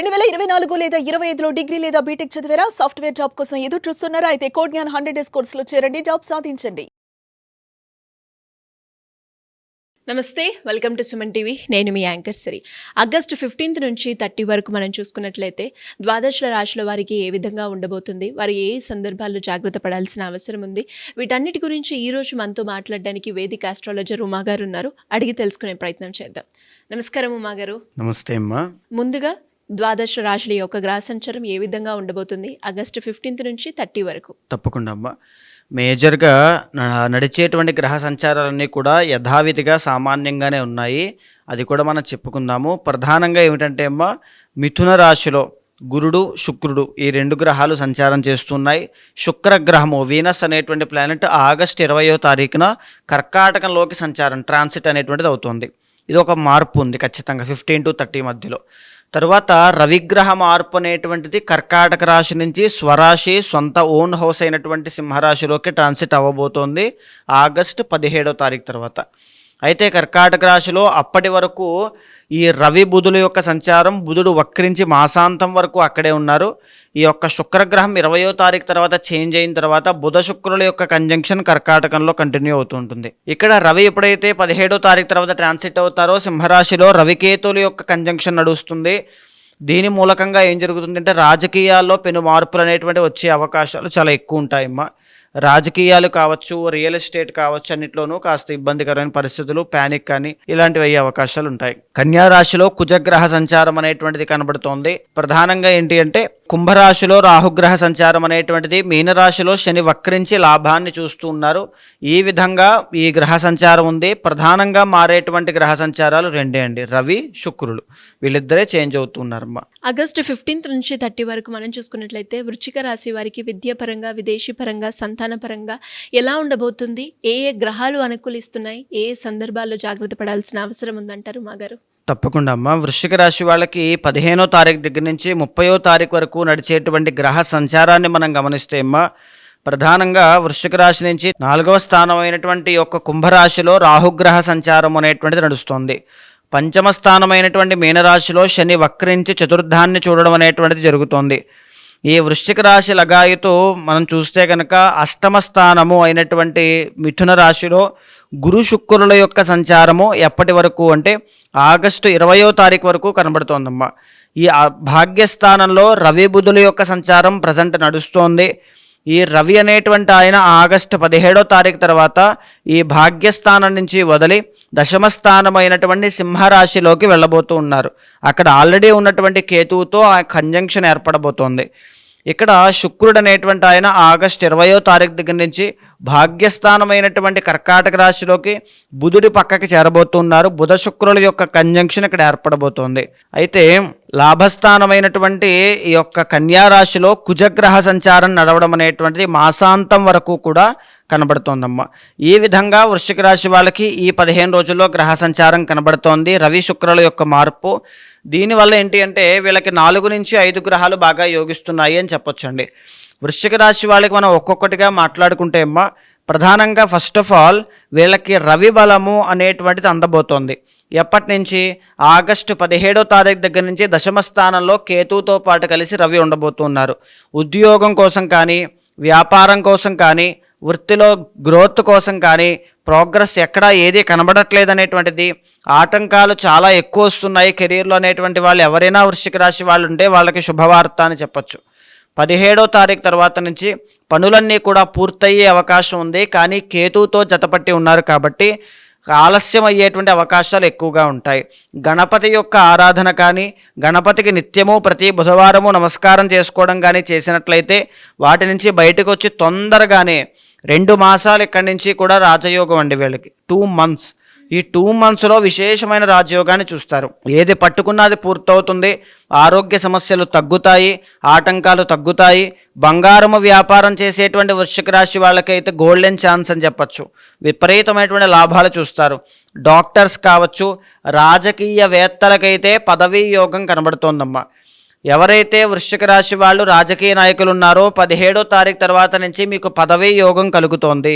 2024 లేదా 25లో డిగ్రీ లేదా బీటెక్ చదివారా? సాఫ్ట్‌వేర్ జాబ్ కోసం ఎదురు చూస్తున్నారా? అయితే కోడ్ జ్ఞాన్ 100 డేస్ కోర్సులో చేరండి, జాబ్ సాధించండి. నమస్తే, వెల్కమ్ టు సుమన్ టీవీ. నేను మీ యాంకర్ సిరి. ఆగస్టు 15 నుంచి 30 వరకు మనం చూసుకున్నట్లయితే ద్వాదశ రాశుల వారికి ఏ విధంగా ఉండబోతుంది, వారు ఏ సందర్భాల్లో జాగ్రత్త పడాల్సిన అవసరం ఉంది, వీటన్నిటి గురించి ఈరోజు మనతో మాట్లాడడానికి వేదిక ఆస్ట్రాలజర్ ఉమా గారు ఉన్నారు. అడిగి తెలుసుకునే ప్రయత్నం చేద్దాం. నమస్కారం ఉమా గారు. నమస్తే అమ్మా. ముందుగా ద్వాదశ రాశుల యొక్క గ్రహ సంచారం ఏ విధంగా ఉండబోతుంది ఆగస్టు 15 నుంచి 30 వరకు? తప్పకుండా అమ్మా. మేజర్గా నడిచేటువంటి గ్రహ సంచారాలన్నీ కూడా యథావిధిగా సామాన్యంగానే ఉన్నాయి. అది కూడా మనం చెప్పుకుందాము. ప్రధానంగా ఏమిటంటే అమ్మా, మిథున రాశిలో గురుడు శుక్రుడు ఈ రెండు గ్రహాలు సంచారం చేస్తున్నాయి. శుక్రగ్రహము వీనస్ అనేటువంటి ప్లానెట్ ఆగస్టు 20వ తారీఖున కర్కాటకంలోకి సంచారం ట్రాన్సిట్ అనేటువంటిది అవుతుంది. ఇది ఒక మార్పు ఉంది ఖచ్చితంగా 15 to 30 మధ్యలో. తర్వాత రవిగ్రహ మార్పు అనేటువంటిది కర్కాటక రాశి నుంచి స్వరాశి సొంత ఓన్ హౌస్ అయినటువంటి సింహరాశిలోకి ట్రాన్సిట్ అవ్వబోతోంది ఆగస్టు 17వ తారీఖు తర్వాత. అయితే కర్కాటక రాశిలో అప్పటి వరకు ఈ రవి బుధుల యొక్క సంచారం, బుధుడు వక్రించి మాసాంతం వరకు అక్కడే ఉన్నారు. ఈ యొక్క శుక్రగ్రహం 20వ తారీఖు తర్వాత చేంజ్ అయిన తర్వాత బుధ శుక్రుల యొక్క కంజంక్షన్ కర్కాటకంలో కంటిన్యూ అవుతూ ఉంటుంది. ఇక్కడ రవి ఎప్పుడైతే 17వ తారీఖు తర్వాత ట్రాన్సిట్ అవుతారో సింహరాశిలో రవికేతుల యొక్క కంజంక్షన్ నడుస్తుంది. దీని మూలకంగా ఏం జరుగుతుందంటే రాజకీయాల్లో పెను మార్పులు అనేటువంటి వచ్చే అవకాశాలు చాలా ఎక్కువ ఉంటాయమ్మా. రాజకీయాలు కావచ్చు, రియల్ ఎస్టేట్ కావచ్చు, అన్నిట్లోనూ కాస్త ఇబ్బందికరమైన పరిస్థితులు, ప్యానిక్ కానీ ఇలాంటివి అయ్యే అవకాశాలు ఉంటాయి. కన్యా రాశిలో కుజగ్రహ సంచారం అనేటువంటిది కనబడుతోంది. ప్రధానంగా ఏంటి అంటే కుంభరాశిలో రాహుగ్రహ సంచారం అనేటువంటిది, మీనరాశిలో శని వక్రించి లాభాన్ని చూస్తూ ఉన్నారు. ఈ విధంగా ఈ గ్రహ సంచారం ఉంది. ప్రధానంగా మారేటువంటి గ్రహ సంచారాలు రెండే అండి, రవి శుక్రులు వీళ్ళిద్దరే చేంజ్ అవుతున్నారమ్మా. ఆగస్టు 15 నుంచి 30 వరకు మనం చూసుకున్నట్లయితే వృశ్చిక రాశి వారికి విద్యాపరంగా, విదేశీ పరంగా, సంతాన పరంగా ఎలా ఉండబోతుంది? ఏ ఏ గ్రహాలు అనుకూలిస్తున్నాయి? ఏ సందర్భాల్లో జాగ్రత్త పడాల్సిన అవసరం ఉందంటారు మా గారు? తప్పకుండా అమ్మ. వృశ్చిక రాశి వాళ్ళకి 15వ తారీఖు దగ్గర నుంచి 30వ తారీఖు వరకు నడిచేటువంటి గ్రహ సంచారాన్ని మనం గమనిస్తే అమ్మ, ప్రధానంగా వృశ్చిక రాశి నుంచి 4వ స్థానం అయినటువంటి యొక్క కుంభరాశిలో రాహుగ్రహ సంచారం అనేటువంటిది నడుస్తుంది. పంచమ స్థానమైనటువంటి మీనరాశిలో శని వక్రించి చతుర్థాన్ని చూడడం అనేటువంటిది జరుగుతోంది. ఈ వృశ్చిక రాశి లగాయతు మనం చూస్తే కనుక అష్టమ స్థానము అయినటువంటి మిథున రాశిలో గురు శుక్రుల యొక్క సంచారము ఎప్పటి వరకు అంటే ఆగస్టు 20వ తారీఖు వరకు కనబడుతోందమ్మా. ఈ భాగ్యస్థానంలో రవి బుధుల యొక్క సంచారం ప్రజెంట్ నడుస్తోంది. ఈ రవి అనేటువంటి ఆయన ఆగస్టు 17వ తారీఖు తర్వాత ఈ భాగ్యస్థానం నుంచి వదిలి దశమస్థానమైనటువంటి సింహరాశిలోకి వెళ్ళబోతూ ఉన్నారు. అక్కడ ఆల్రెడీ ఉన్నటువంటి కేతువుతో ఆ కంజంక్షన్ ఏర్పడబోతోంది. ఇక్కడ శుక్రుడు అనేటువంటి ఆయన ఆగస్టు 20వ తారీఖు దగ్గర నుంచి భాగ్యస్థానమైనటువంటి కర్కాటక రాశిలోకి బుధుడి పక్కకి చేరబోతున్నారు. బుధ శుక్రుల యొక్క కంజంక్షన్ ఇక్కడ ఏర్పడబోతోంది. అయితే లాభస్థానమైనటువంటి ఈ యొక్క కన్యా రాశిలో కుజగ్రహ సంచారం నడవడం అనేటువంటిది మాసాంతం వరకు కూడా కనబడుతోందమ్మా. ఈ విధంగా వృశ్చిక రాశి వాళ్ళకి ఈ 15 రోజుల్లో గ్రహ సంచారం కనబడుతోంది, రవి శుక్రుల యొక్క మార్పు. దీనివల్ల ఏంటి అంటే వీళ్ళకి 4 నుంచి 5 గ్రహాలు బాగా యోగిస్తున్నాయి అని చెప్పొచ్చండి. వృశ్చిక రాశి వాళ్ళకి మనం ఒక్కొక్కటిగా మాట్లాడుకుంటే అమ్మా, ప్రధానంగా ఫస్ట్ ఆఫ్ ఆల్ వీళ్ళకి రవి బలము అనేటువంటిది అందబోతోంది. ఎప్పటి నుంచి? ఆగస్టు 17వ తారీఖు దగ్గర నుంచి దశమ స్థానంలో కేతువుతో పాటు కలిసి రవి ఉండబోతున్నారు. ఉద్యోగం కోసం కానీ, వ్యాపారం కోసం కానీ, వృత్తిలో గ్రోత్ కోసం కానీ ప్రోగ్రెస్ ఎక్కడా ఏది కనబడట్లేదు అనేటువంటిది, ఆటంకాలు చాలా ఎక్కువ వస్తున్నాయి కెరీర్లో అనేటువంటి వాళ్ళు ఎవరైనా వృశ్చిక రాశి వాళ్ళు ఉంటే వాళ్ళకి శుభవార్త అని చెప్పచ్చు. 17వ తారీఖు తర్వాత నుంచి పనులన్నీ కూడా పూర్తయ్యే అవకాశం ఉంది. కానీ కేతువుతో జతపట్టి ఉన్నారు కాబట్టి ఆలస్యం అయ్యేటువంటి అవకాశాలు ఎక్కువగా ఉంటాయి. గణపతి యొక్క ఆరాధన కానీ, గణపతికి నిత్యము ప్రతి బుధవారము నమస్కారం చేసుకోవడం కానీ చేసినట్లయితే వాటి నుంచి బయటకు వచ్చి తొందరగానే 2 మాసాలు ఇక్కడి నుంచి కూడా రాజయోగం అండి వీళ్ళకి. 2 months. ఈ 2 monthsలో విశేషమైన రాజయోగాన్ని చూస్తారు. ఏది పట్టుకున్నది పూర్తవుతుంది, ఆరోగ్య సమస్యలు తగ్గుతాయి, ఆటంకాలు తగ్గుతాయి. బంగారము వ్యాపారం చేసేటువంటి వృశ్చిక రాశి వాళ్ళకైతే గోల్డెన్ ఛాన్స్ అని చెప్పచ్చు. విపరీతమైనటువంటి లాభాలు చూస్తారు. డాక్టర్స్ కావచ్చు, రాజకీయవేత్తలకైతే పదవీ యోగం కనబడుతోందమ్మా. ఎవరైతే వృశ్చిక రాశి వాళ్ళు రాజకీయ నాయకులు ఉన్నారో 17వ తారీఖు తర్వాత నుంచి మీకు పదవీ యోగం కలుగుతోంది.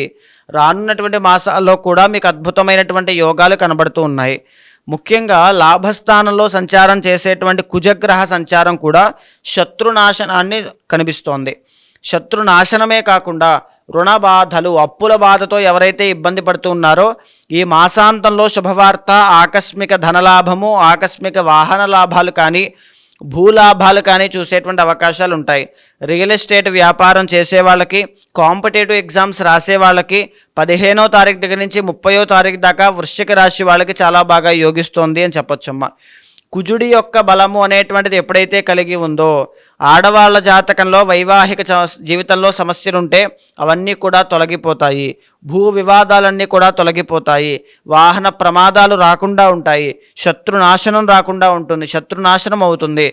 రానున్నటువంటి మాసాల్లో కూడా మీకు అద్భుతమైనటువంటి యోగాలు కనబడుతూ ఉన్నాయి. ముఖ్యంగా లాభస్థానంలో సంచారం చేసేటువంటి కుజగ్రహ సంచారం కూడా శత్రునాశనాన్ని కనిపిస్తోంది. శత్రునాశనమే కాకుండా రుణ బాధలు, అప్పుల బాధతో ఎవరైతే ఇబ్బంది పడుతూ ఉన్నారో ఈ మాసాంతంలో శుభవార్త, ఆకస్మిక ధనలాభము, ఆకస్మిక వాహన లాభాలు కానీ, భూలాభాలు కానీ చూసేటువంటి అవకాశాలు ఉంటాయి. రియల్ ఎస్టేట్ వ్యాపారం చేసే వాళ్ళకి, కాంపిటేటివ్ ఎగ్జామ్స్ రాసే వాళ్ళకి 15వ తారీఖు దగ్గర నుంచి 30వ తారీఖు దాకా వృశ్చిక రాశి వాళ్ళకి చాలా బాగా యోగిస్తోంది అని చెప్పొచ్చమ్మా. కుజుడి యొక్క బలము అనేటువంటిది ఎప్పుడైతే కలిగి ఉందో ఆడవాళ్ళ జాతకంలో వైవాహిక జీవితంలో సమస్యలుంటే అవన్నీ కూడా తొలగిపోతాయి. భూ వివాదాలన్నీ కూడా తొలగిపోతాయి. వాహన ప్రమాదాలు రాకుండా ఉంటాయి. శత్రునాశనం రాకుండా ఉంటుంది. శత్రునాశనం అవుతుంది.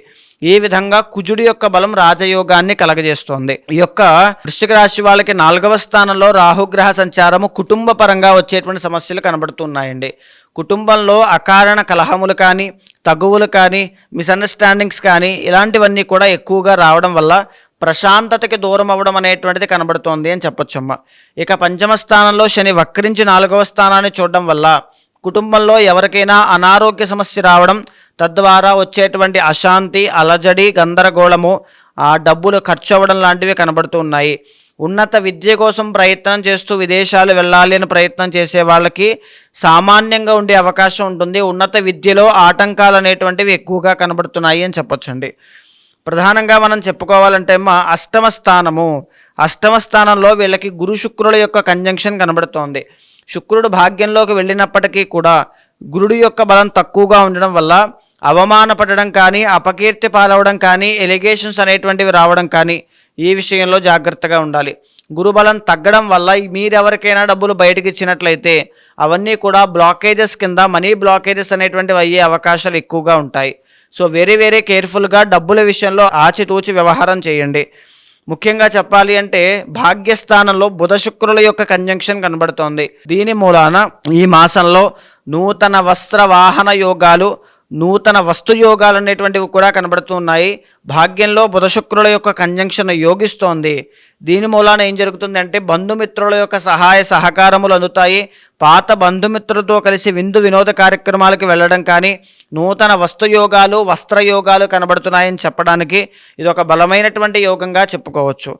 ఈ విధంగా కుజుడి యొక్క బలం రాజయోగాన్ని కలగజేస్తోంది. ఈ యొక్క వృశ్చిక రాశి వాళ్ళకి 4వ స్థానంలో రాహుగ్రహ సంచారము కుటుంబ పరంగా వచ్చేటువంటి సమస్యలు కనబడుతున్నాయండి. కుటుంబంలో అకారణ కలహములు కానీ, తగువులు కానీ, మిస్అండర్స్టాండింగ్స్ కానీ ఇలాంటివన్నీ కూడా ఎక్కువగా రావడం వల్ల ప్రశాంతతకి దూరం అవ్వడం అనేటువంటిది కనబడుతోంది అని చెప్పొచ్చమ్మా. ఇక 5వ స్థానంలో శని వక్రించి 4వ స్థానాన్ని చూడడం వల్ల కుటుంబంలో ఎవరికైనా అనారోగ్య సమస్య రావడం, తద్వారా వచ్చేటువంటి అశాంతి, అలజడి, గందరగోళము, ఆ డబ్బులు ఖర్చు అవ్వడం లాంటివి కనబడుతూ ఉన్నాయి. ఉన్నత విద్య కోసం ప్రయత్నం చేస్తూ విదేశాలు వెళ్ళాలి అని ప్రయత్నం చేసే వాళ్ళకి సామాన్యంగా ఉండే అవకాశం ఉంటుంది. ఉన్నత విద్యలో ఆటంకాలు అనేటువంటివి ఎక్కువగా కనబడుతున్నాయి అని చెప్పొచ్చండి. ప్రధానంగా మనం చెప్పుకోవాలంటే అష్టమ స్థానంలో వీళ్ళకి గురు శుక్రుల యొక్క కంజంక్షన్ కనబడుతోంది. శుక్రుడు భాగ్యంలోకి వెళ్ళినప్పటికీ కూడా గురుడు యొక్క బలం తక్కువగా ఉండడం వల్ల అవమానపడడం కానీ, అపకీర్తి పాలవడం కానీ, ఎలిగేషన్స్ అనేటువంటివి రావడం కానీ ఈ విషయంలో జాగ్రత్తగా ఉండాలి. గురుబలం తగ్గడం వల్ల మీరెవరికైనా డబ్బులు బయటకు ఇచ్చినట్లయితే అవన్నీ కూడా బ్లాకేజెస్ కింద, మనీ బ్లాకేజెస్ అనేటువంటివి అయ్యే అవకాశాలు ఎక్కువగా ఉంటాయి. సో వెరీ కేర్ఫుల్గా డబ్బుల విషయంలో ఆచితూచి వ్యవహారం చేయండి. ముఖ్యంగా చెప్పాలి అంటే భాగ్యస్థానంలో బుధ శుక్రుల యొక్క కంజంక్షన్ కనబడుతోంది. దీని మూలాన ఈ మాసంలో నూతన వస్త్ర వాహన యోగాలు, నూతన వస్తు యోగాలు అనేటువంటివి కూడా కనబడుతున్నాయి. భాగ్యంలో బుధ శుక్రుల యొక్క కంజంక్షన్ యోగిస్తోంది. దీని మూలాన ఏం జరుగుతుంది అంటే బంధుమిత్రుల యొక్క సహాయ సహకారములు అందుతాయి. పాత బంధుమిత్రులతో కలిసి విందు వినోద కార్యక్రమాలకు వెళ్ళడం కానీ, నూతన వస్తు యోగాలు, వస్త్ర యోగాలు కనబడుతున్నాయని చెప్పడానికి ఇది ఒక బలమైనటువంటి యోగంగా చెప్పుకోవచ్చు.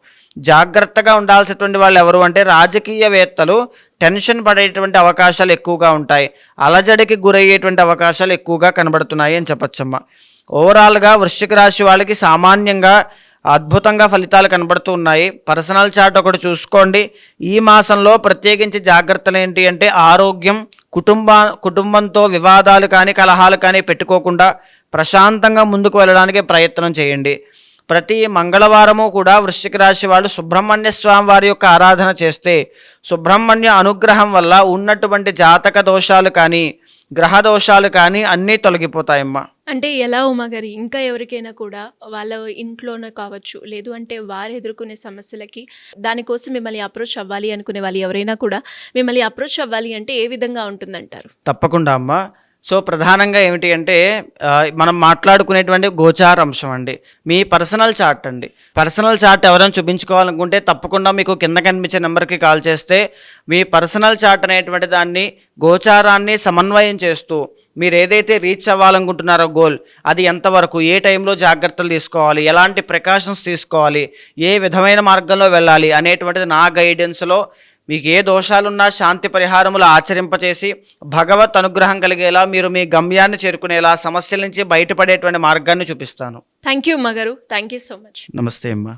జాగ్రత్తగా ఉండాల్సినటువంటి వాళ్ళు ఎవరు అంటే రాజకీయవేత్తలు టెన్షన్ పడేటువంటి అవకాశాలు ఎక్కువగా ఉంటాయి. అలజడికి గురయ్యేటువంటి అవకాశాలు ఎక్కువగా కనబడుతున్నాయి అని చెప్పొచ్చమ్మా. ఓవరాల్గా వృశ్చిక రాశి వాళ్ళకి సామాన్యంగా అద్భుతంగా ఫలితాలు కనబడుతూ ఉన్నాయి. పర్సనల్ చార్ట్ ఒకటి చూసుకోండి. ఈ మాసంలో ప్రత్యేకించి జాగ్రత్తలు ఏంటి అంటే ఆరోగ్యం, కుటుంబంతో వివాదాలు కానీ, కలహాలు కానీ పెట్టుకోకుండా ప్రశాంతంగా ముందుకు వెళ్ళడానికి ప్రయత్నం చేయండి. ప్రతి మంగళవారము కూడా వృశ్చిక రాశి వాళ్ళు సుబ్రహ్మణ్య స్వామి వారి యొక్క ఆరాధన చేస్తే సుబ్రహ్మణ్య అనుగ్రహం వల్ల ఉన్నటువంటి జాతక దోషాలు కానీ, గ్రహ దోషాలు కానీ అన్నీ తొలగిపోతాయమ్మా. అంటే ఎలా ఉమాగారి, ఇంకా ఎవరికైనా కూడా వాళ్ళ ఇంట్లోనే కావచ్చు, లేదు అంటే వారు ఎదుర్కొనే సమస్యలకి దానికోసం మిమ్మల్ని అప్రోచ్ అవ్వాలి అనుకునే వాళ్ళు ఎవరైనా కూడా మిమ్మల్ని అప్రోచ్ అవ్వాలి అంటే ఏ విధంగా ఉంటుందంటారు? తప్పకుండా అమ్మా. సో ప్రధానంగా ఏమిటి అంటే మనం మాట్లాడుకునేటువంటి గోచార అంశం అండి. మీ పర్సనల్ చార్ట్ అండి. పర్సనల్ చార్ట్ ఎవరైనా చూపించుకోవాలనుకుంటే తప్పకుండా మీకు కింద కనిపించే నెంబర్కి కాల్ చేస్తే మీ పర్సనల్ చార్ట్ అనేటువంటి దాన్ని, గోచారాన్ని సమన్వయం చేస్తూ మీరు ఏదైతే రీచ్ అవ్వాలనుకుంటున్నారో గోల్, అది ఎంతవరకు, ఏ టైంలో జాగ్రత్తలు తీసుకోవాలి, ఎలాంటి ప్రికాషన్స్ తీసుకోవాలి, ఏ విధమైన మార్గంలో వెళ్ళాలి అనేటువంటిది నా గైడెన్స్లో మీకు ఏ దోషాలున్నా శాంతి పరిహారములు ఆచరింపచేసి భగవత్ అనుగ్రహం కలిగేలా మీరు మీ గమ్యాన్ని చేరుకునేలా సమస్యల నుంచి బయటపడేటువంటి మార్గాన్ని చూపిస్తాను. థ్యాంక్ యూ ఉమాగారు. Thank you so much. నమస్తే అమ్మా.